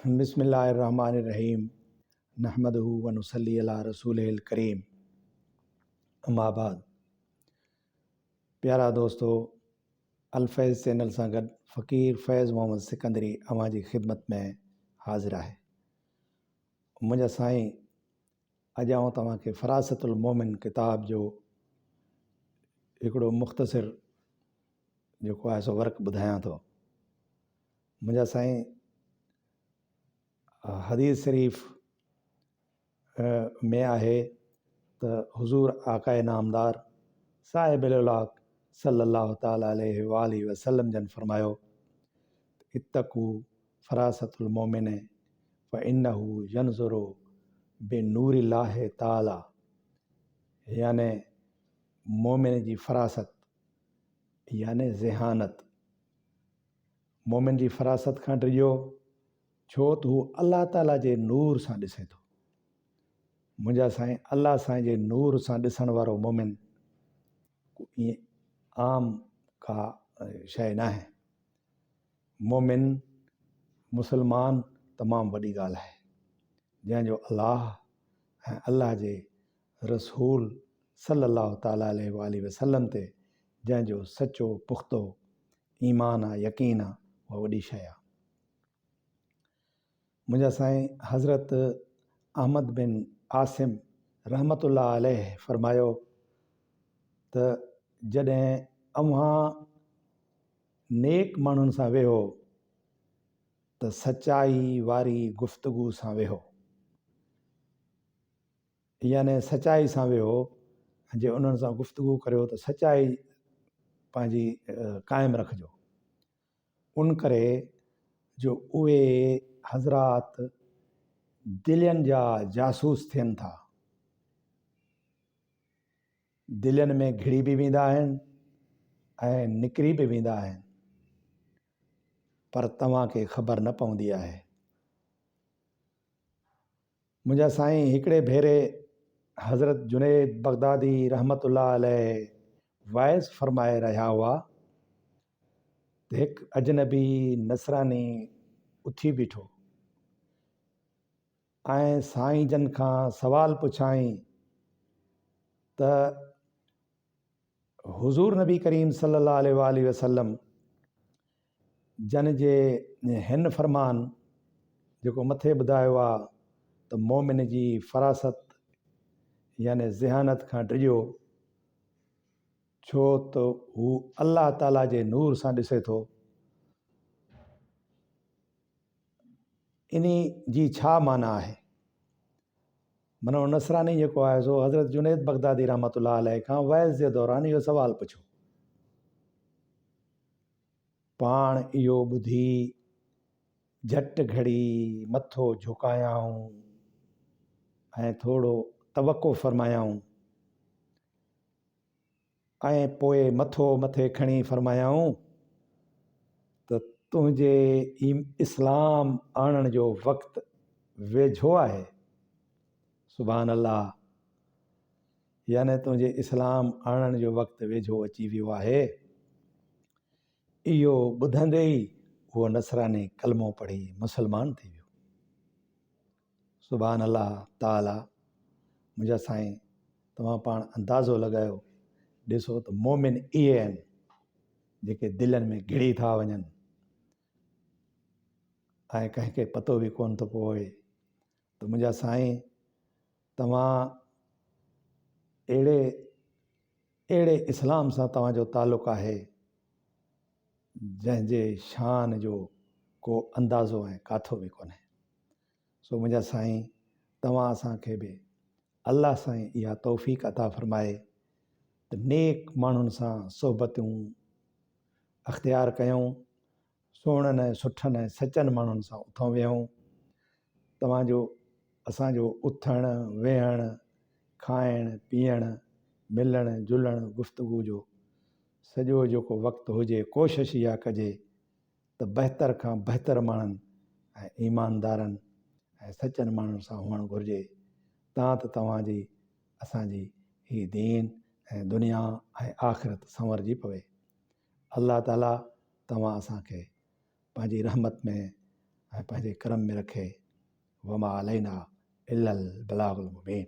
बिस्मिल्लाहिर्रहमानिर्रहीम नहमदुहु व नुसल्ली अला रसूलिल करीम। अम्मा बाद। प्यारा दोस्तों, अल-फैज़ चैनल सां गॾु फ़क़ीर फैज़ मोहम्मद सिकंदरी अवां जी ख़िदमत में हाज़िर आहे। मुंहिंजा साईं, अॼु आउं तव्हांखे फ़रासतुल मोमिन किताब जो हिकिड़ो मुख़्तसिर जेको आहे सो वर्क ॿुधायां थो। मुंहिंजा साईं हदीस शरीफ़ में आहे त हुज़ूर आकाए नामदार साहिबुल-उलाक सल्लल्लाहु ताला अलैहि वालिहि वसल्लम जन फरमायो, इत्तक़ू फ़रासतुल मोमिन व इन्नहु यंज़ुरु बिनूरिल्लाहि ताला। याने मोमिन जी फ़रासत याने ज़हानत। मोमिन जी फ़रासत खां डिॼो छो त हू अल्लाह ताला जे नूर सां ॾिसे थो। मुंहिंजा साईं, अल्लाह साईं जे नूर सां ॾिसण वारो मोमिन ईअं आम का शइ न आहे। मोमिन मुसलमान तमामु वॾी ॻाल्हि आहे, जंहिंजो अल्लाह ऐं अल्लाह जे रसूल सल्लल्लाहु ताला अलैहि वसल्लम ते जंहिंजो सचो पुख़्तो ईमान आहे, यकीन आहे, उहा वॾी शइ आहे। मुंहिंजा साईं हज़रत अहमद बिन आसिम रहमतुल्लाह अलैह फरमायो त जॾहिं अव्हां नेक माण्हुनि सां वेहो त सचाई वारी गुफ़्तगू सां वेहो। याने सचाई सां वेहो, जे उन्हनि सां गुफ़्तगू करियो त सचाई पंहिंजी क़ाइमु रखिजो। उन करे जो उहे हज़रात दिलनि जा जासूस थियनि था, दिलनि में घिड़ी बि वेंदा आहिनि ऐं निकिरी बि वेंदा आहिनि, पर तव्हांखे ख़बर न पवंदी आहे। मुंहिंजा साईं हिकिड़े भेरे हज़रत जुनैद बगदादी रहमतुल्लाह अलैह वाइज़ फरमाए रहिया हुआ त हिकु अजनबी नसरानी उथी बीठो ऐं साईं जन खां सवाल पुछाई त हुज़ूर नबी करीम सल्लल्लाहु अलैहि वसल्लम जन जे हिन फरमान जेको मथे ॿुधायो आहे त मोमिन जी फ़रासत याने ज़हानत खां डिॼो छो त हू अल्लाह ताला जे नूर सां ॾिसे थो। इन जी छा माना आहे? माना नसरानी जेको आहे सो हज़रत जुनैद बगदादी रहमतुल्लाह अलैह खां वैज़ जे दौरान इहो सवाल पुछो। पाण इहो ॿुधी झटि घड़ी मथो झुकायाऊं ऐं थोरो तवको फरमायाऊं ऐं पोइ मथो मथे खणी फरमायाऊं त तुंहिंजे इस्लाम आणण जो वक़्तु वेझो आहे। सुभान अल्लाह। याने तुंहिंजे इस्लाम आणण जो वक़्तु वेझो अची वियो आहे। इहो ॿुधंदे ई उहो नसरानी कलमो पढ़ी मुसलमान थी वियो। सुभान अल्लाह ताला। मुंहिंजा साईं, तव्हां पाण अंदाज़ो लॻायो, ॾिसो त मोमिन इहे आहिनि जेके दिलनि में घिड़ी था वञनि ऐं कंहिंखे पतो बि कोन थो पवे त मुंहिंजा साईं तव्हां अहिड़े इस्लाम सां तव्हांजो तालुक़ु आहे जंहिंजे शान जो को अंदाज़ो ऐं काथो बि कोन्हे। सो मुंहिंजा साईं, तव्हां असांखे बि अल्लाह सां इहा तौफ़ीक़ अता फ़रमाए त नेक माण्हुनि सां सोहबतूं अख़्तियार कयूं, सुहिणनि ऐं सुठनि ऐं सचनि माण्हुनि सां उथूं वेहूं। तव्हांजो असांजो उथणु वेहणु खाइणु पीअणु मिलणु जुलणु गुफ़्तगू जो सॼो जेको वक़्तु हुजे, कोशिशि इहा कजे त बहितर खां बहितर माण्हुनि ऐं ईमानदारनि ऐं सचनि माण्हुनि सां हुअणु घुरिजे। तव्हांजी असांजी ही दीन ऐं दुनिया ऐं आख़िरत संवरजी पवे। अल्लाह ताला तव्हां असांखे पंहिंजी रहमत में ऐं पंहिंजे करम में रखे। वमा अलैना इल्लल बलागुल मुबीन।